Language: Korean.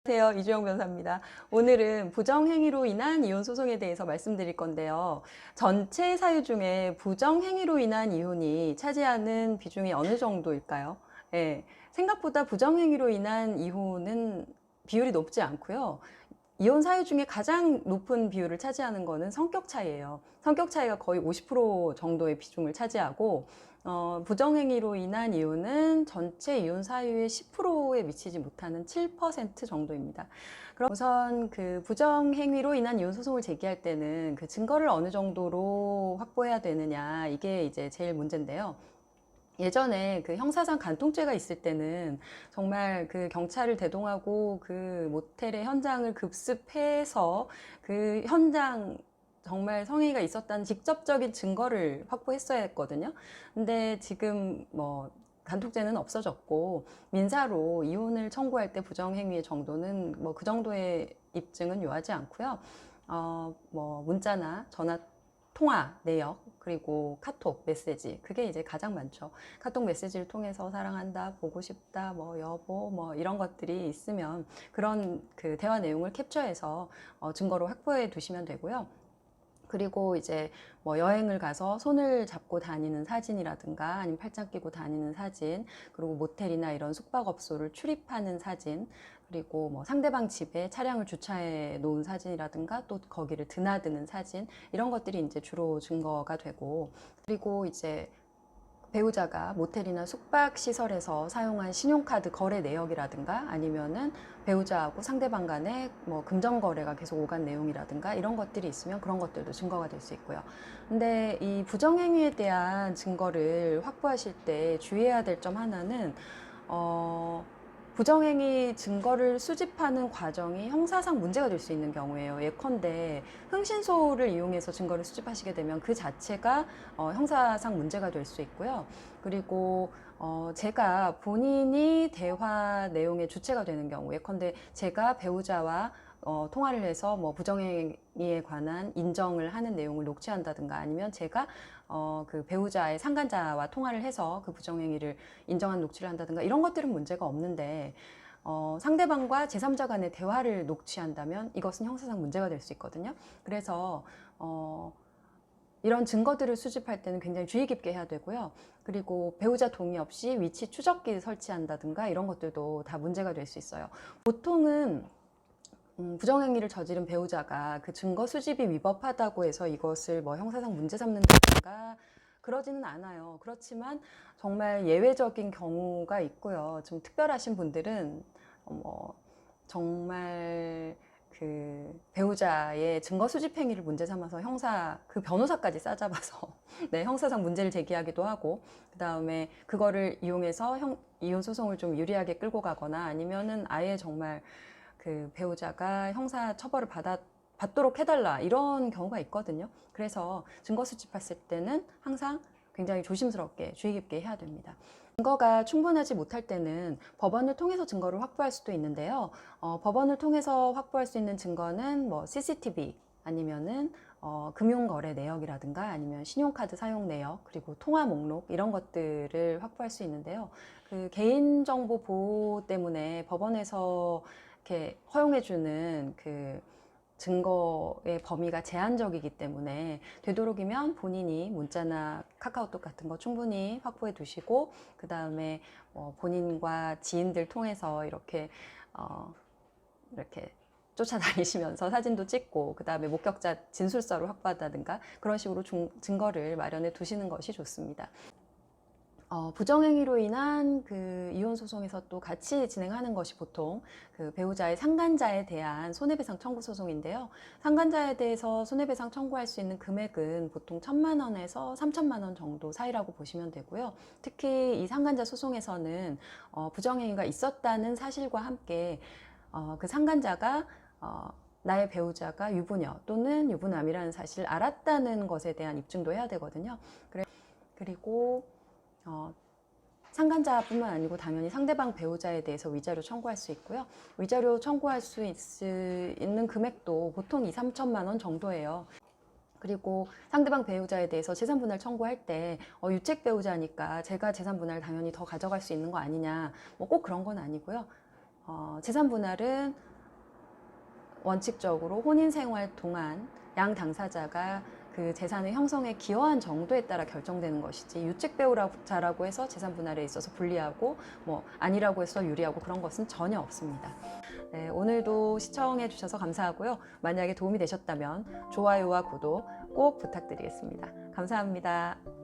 안녕하세요. 이주영 변호사입니다. 오늘은 부정행위로 인한 이혼 소송에 대해서 말씀드릴 건데요. 전체 사유 중에 부정행위로 인한 이혼이 차지하는 비중이 어느 정도일까요? 예, 생각보다 부정행위로 인한 이혼은 비율이 높지 않고요. 이혼 사유 중에 가장 높은 비율을 차지하는 거는 성격 차이예요. 성격 차이가 거의 50% 정도의 비중을 차지하고 부정행위로 인한 이혼은 전체 이혼 사유의 10%에 미치지 못하는 7% 정도입니다. 그럼 우선 그 부정행위로 인한 이혼 소송을 제기할 때는 그 증거를 어느 정도로 확보해야 되느냐, 이게 이제 제일 문제인데요. 예전에 그 형사상 간통죄가 있을 때는 정말 그 경찰을 대동하고 그 모텔의 현장을 급습해서 그 현장 정말 성행위가 있었다는 직접적인 증거를 확보했어야 했거든요. 근데 지금 뭐 간통죄는 없어졌고 민사로 이혼을 청구할 때 부정행위의 정도는 뭐 그 정도의 입증은 요하지 않고요. 뭐 문자나 전화 통화 내역, 그리고 카톡 메시지, 그게 이제 가장 많죠. 카톡 메시지를 통해서 사랑한다, 보고 싶다, 뭐 여보, 뭐 이런 것들이 있으면 그런 그 대화 내용을 캡처해서 증거로 확보해 두시면 되고요. 그리고 이제 뭐 여행을 가서 손을 잡고 다니는 사진이라든가 아니면 팔짱 끼고 다니는 사진, 그리고 모텔이나 이런 숙박업소를 출입하는 사진, 그리고 뭐 상대방 집에 차량을 주차해 놓은 사진이라든가 또 거기를 드나드는 사진, 이런 것들이 이제 주로 증거가 되고, 그리고 이제 배우자가 모텔이나 숙박시설에서 사용한 신용카드 거래 내역이라든가 아니면은 배우자하고 상대방 간에 뭐 금전거래가 계속 오간 내용이라든가 이런 것들이 있으면 그런 것들도 증거가 될 수 있고요. 근데 이 부정행위에 대한 증거를 확보하실 때 주의해야 될 점 하나는, 부정행위 증거를 수집하는 과정이 형사상 문제가 될 수 있는 경우에요. 예컨대 흥신소를 이용해서 증거를 수집하시게 되면 그 자체가 형사상 문제가 될 수 있고요. 그리고 제가 본인이 대화 내용의 주체가 되는 경우, 예컨대 제가 배우자와 통화를 해서 뭐 부정행위에 관한 인정을 하는 내용을 녹취한다든가 아니면 제가 그 배우자의 상간자와 통화를 해서 그 부정행위를 인정한 녹취를 한다든가 이런 것들은 문제가 없는데, 상대방과 제3자 간의 대화를 녹취한다면 이것은 형사상 문제가 될 수 있거든요. 그래서 이런 증거들을 수집할 때는 굉장히 주의 깊게 해야 되고요. 그리고 배우자 동의 없이 위치 추적기 설치한다든가 이런 것들도 다 문제가 될 수 있어요. 보통은 부정행위를 저지른 배우자가 그 증거 수집이 위법하다고 해서 이것을 뭐 형사상 문제 삼는다든가 그러지는 않아요. 그렇지만 정말 예외적인 경우가 있고요. 좀 특별하신 분들은 뭐 정말 그 배우자의 증거 수집 행위를 문제 삼아서 형사 그 변호사까지 싸잡아서 네, 형사상 문제를 제기하기도 하고, 그 다음에 그거를 이용해서 이혼 소송을 좀 유리하게 끌고 가거나 아니면은 아예 정말 그 배우자가 형사 처벌을 받도록 해달라 이런 경우가 있거든요. 그래서 증거 수집했을 때는 항상 굉장히 조심스럽게 주의 깊게 해야 됩니다. 증거가 충분하지 못할 때는 법원을 통해서 증거를 확보할 수도 있는데요. 법원을 통해서 확보할 수 있는 증거는 뭐 CCTV 아니면은 금융거래 내역이라든가 아니면 신용카드 사용 내역, 그리고 통화 목록 이런 것들을 확보할 수 있는데요. 그 개인정보 보호 때문에 법원에서 이렇게 허용해주는 그 증거의 범위가 제한적이기 때문에 되도록이면 본인이 문자나 카카오톡 같은 거 충분히 확보해 두시고, 그 다음에 본인과 지인들 통해서 이렇게 쫓아다니시면서 사진도 찍고, 그 다음에 목격자 진술서를 확보한다든가 그런 식으로 증거를 마련해 두시는 것이 좋습니다. 부정행위로 인한 그 이혼 소송에서 또 같이 진행하는 것이 보통 그 배우자의 상간자에 대한 손해배상 청구 소송인데요. 상간자에 대해서 손해배상 청구할 수 있는 금액은 보통 1,000만 원에서 3,000만 원 정도 사이라고 보시면 되고요. 특히 이 상간자 소송에서는 부정행위가 있었다는 사실과 함께 그 상간자가 나의 배우자가 유부녀 또는 유부남이라는 사실을 알았다는 것에 대한 입증도 해야 되거든요. 그리고 상간자뿐만 아니고 당연히 상대방 배우자에 대해서 위자료 청구할 수 있고요. 위자료 청구할 수 있는 금액도 보통 2, 3천만 원 정도예요. 그리고 상대방 배우자에 대해서 재산분할 청구할 때 유책 배우자니까 제가 재산분할 당연히 더 가져갈 수 있는 거 아니냐, 뭐 꼭 그런 건 아니고요. 재산분할은 원칙적으로 혼인 생활 동안 양 당사자가 그 재산의 형성에 기여한 정도에 따라 결정되는 것이지, 유책 배우자라고 해서 재산 분할에 있어서 불리하고 뭐 아니라고 해서 유리하고 그런 것은 전혀 없습니다. 네, 오늘도 시청해 주셔서 감사하고요. 만약에 도움이 되셨다면 좋아요와 구독 꼭 부탁드리겠습니다. 감사합니다.